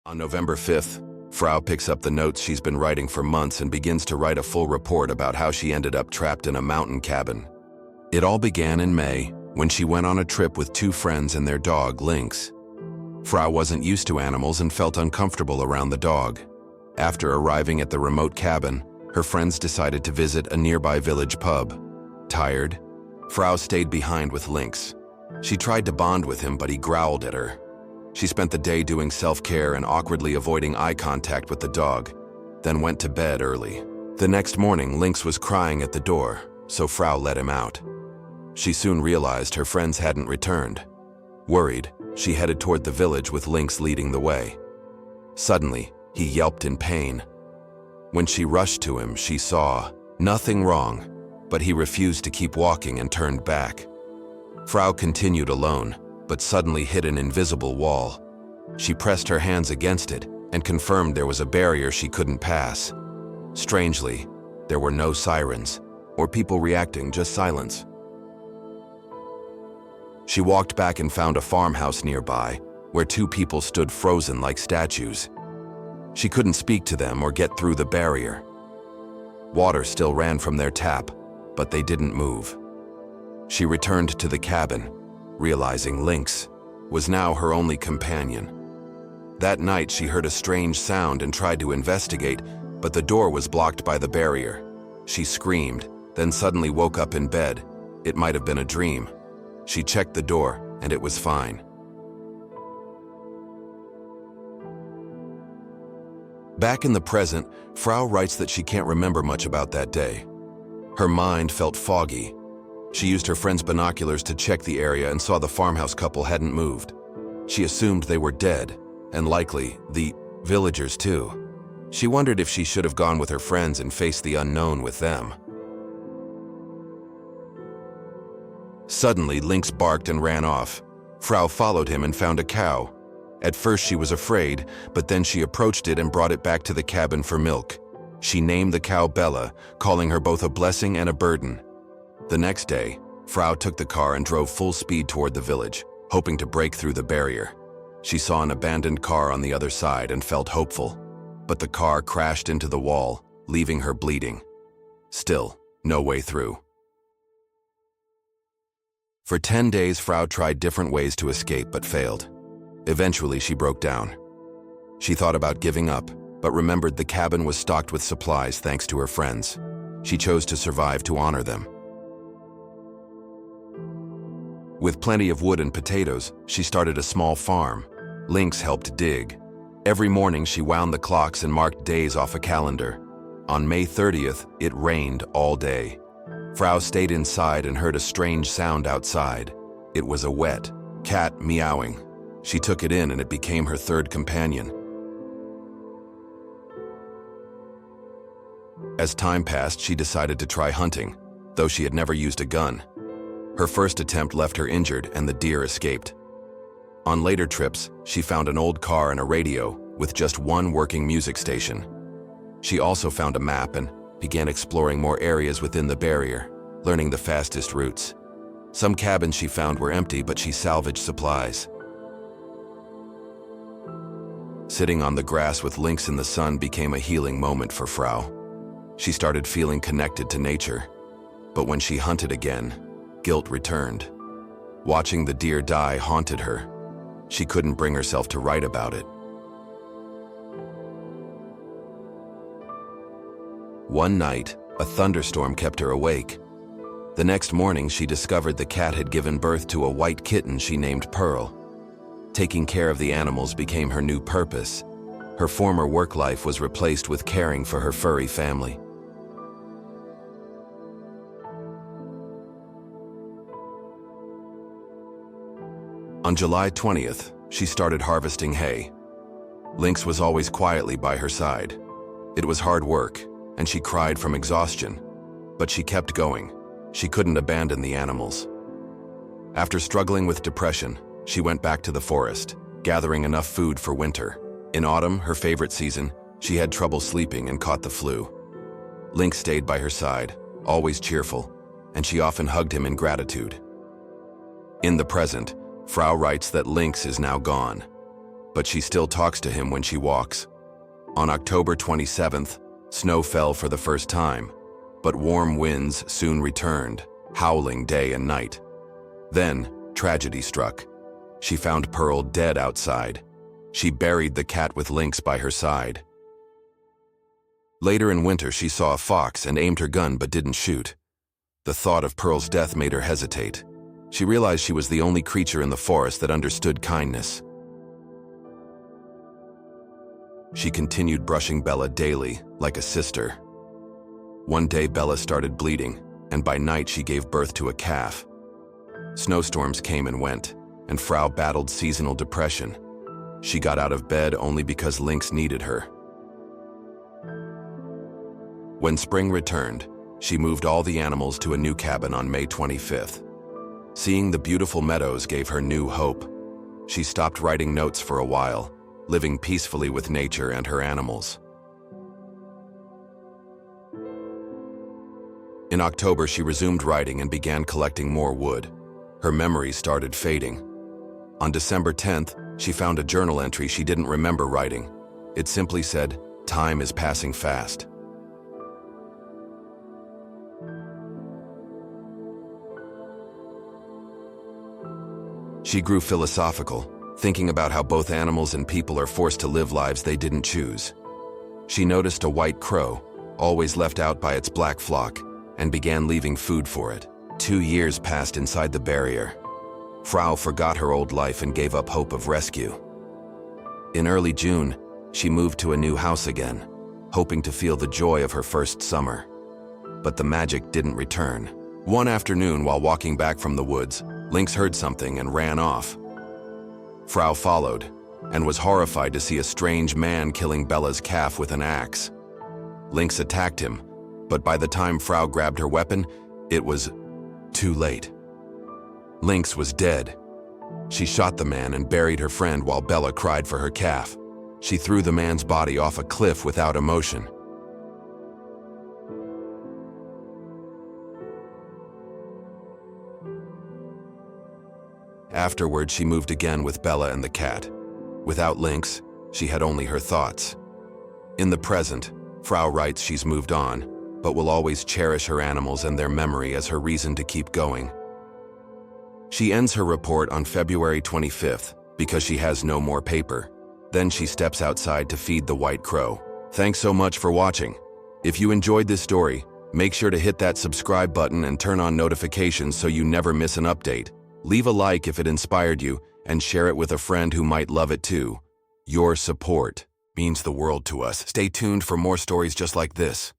On November 5th, Frau picks up the notes she's been writing for months and begins to write a full report about how she ended up trapped in a mountain cabin. It all began in May, when she went on a trip with two friends and their dog, Lynx. Frau wasn't used to animals and felt uncomfortable around the dog. After arriving at the remote cabin, her friends decided to visit a nearby village pub. Tired, Frau stayed behind with Lynx. She tried to bond with him, but he growled at her. She spent the day doing self-care and awkwardly avoiding eye contact with the dog, then went to bed early. The next morning, Lynx was crying at the door, so Frau let him out. She soon realized her friends hadn't returned. Worried, she headed toward the village with Lynx leading the way. Suddenly, he yelped in pain. When she rushed to him, she saw nothing wrong, but he refused to keep walking and turned back. Frau continued alone, but suddenly hit an invisible wall. She pressed her hands against it and confirmed there was a barrier she couldn't pass. Strangely, there were no sirens or people reacting, just silence. She walked back and found a farmhouse nearby, where two people stood frozen like statues. She couldn't speak to them or get through the barrier. Water still ran from their tap, but they didn't move. She returned to the cabin, realizing Lynx was now her only companion. That night, she heard a strange sound and tried to investigate, but the door was blocked by the barrier. She screamed, then suddenly woke up in bed. It might have been a dream. She checked the door, and it was fine. Back in the present, Frau writes that she can't remember much about that day. Her mind felt foggy. She used her friend's binoculars to check the area and saw the farmhouse couple hadn't moved. She assumed they were dead, and likely the villagers too. She wondered if she should have gone with her friends and faced the unknown with them. Suddenly, Lynx barked and ran off. Frau followed him and found a cow. At first she was afraid, but then she approached it and brought it back to the cabin for milk. She named the cow Bella, calling her both a blessing and a burden. The next day, Frau took the car and drove full speed toward the village, hoping to break through the barrier. She saw an abandoned car on the other side and felt hopeful, but the car crashed into the wall, leaving her bleeding. Still, no way through. For 10 days, Frau tried different ways to escape but failed. Eventually, she broke down. She thought about giving up, but remembered the cabin was stocked with supplies thanks to her friends. She chose to survive to honor them. With plenty of wood and potatoes, she started a small farm. Lynx helped dig. Every morning, she wound the clocks and marked days off a calendar. On May 30th, it rained all day. Frau stayed inside and heard a strange sound outside. It was a wet cat meowing. She took it in and it became her third companion. As time passed, she decided to try hunting, though she had never used a gun. Her first attempt left her injured and the deer escaped. On later trips, she found an old car and a radio with just one working music station. She also found a map and began exploring more areas within the barrier, learning the fastest routes. Some cabins she found were empty, but she salvaged supplies. Sitting on the grass with Lynx in the sun became a healing moment for Frau. She started feeling connected to nature, but when she hunted again, guilt returned. Watching the deer die haunted her. She couldn't bring herself to write about it. One night, a thunderstorm kept her awake. The next morning, she discovered the cat had given birth to a white kitten she named Pearl. Taking care of the animals became her new purpose. Her former work life was replaced with caring for her furry family. On July 20th, she started harvesting hay. Lynx was always quietly by her side. It was hard work, and she cried from exhaustion, but she kept going. She couldn't abandon the animals. After struggling with depression, she went back to the forest, gathering enough food for winter. In autumn, her favorite season, she had trouble sleeping and caught the flu. Lynx stayed by her side, always cheerful, and she often hugged him in gratitude. In the present, Frau writes that Lynx is now gone. but she still talks to him when she walks. On October 27th, snow fell for the first time, but warm winds soon returned, howling day and night. Then, tragedy struck. She found Pearl dead outside. She buried the cat with Lynx by her side. Later in winter, she saw a fox and aimed her gun but didn't shoot. The thought of Pearl's death made her hesitate. She realized she was the only creature in the forest that understood kindness. She continued brushing Bella daily, like a sister. One day, Bella started bleeding, and by night she gave birth to a calf. Snowstorms came and went, and Frau battled seasonal depression. She got out of bed only because Lynx needed her. When spring returned, she moved all the animals to a new cabin on May 25th. Seeing the beautiful meadows gave her new hope. She stopped writing notes for a while, living peacefully with nature and her animals. In October, she resumed writing and began collecting more wood. Her memories started fading. On December 10th, she found a journal entry she didn't remember writing. It simply said, "Time is passing fast." She grew philosophical, thinking about how both animals and people are forced to live lives they didn't choose. She noticed a white crow, always left out by its black flock, and began leaving food for it. 2 years passed inside the barrier. Frau forgot her old life and gave up hope of rescue. In early June, she moved to a new house again, hoping to feel the joy of her first summer. But the magic didn't return. One afternoon, while walking back from the woods, Lynx heard something and ran off. Frau followed, and was horrified to see a strange man killing Bella's calf with an axe. Lynx attacked him, but by the time Frau grabbed her weapon, it was too late. Lynx was dead. She shot the man and buried her friend while Bella cried for her calf. She threw the man's body off a cliff without emotion. Afterward, she moved again with Bella and the cat. Without Lynx, she had only her thoughts. In the present, Frau writes she's moved on, but will always cherish her animals and their memory as her reason to keep going. She ends her report on February 25th because she has no more paper. Then she steps outside to feed the white crow. Thanks so much for watching. If you enjoyed this story, make sure to hit that subscribe button and turn on notifications so you never miss an update. Leave a like if it inspired you, and share it with a friend who might love it too. Your support means the world to us. Stay tuned for more stories just like this.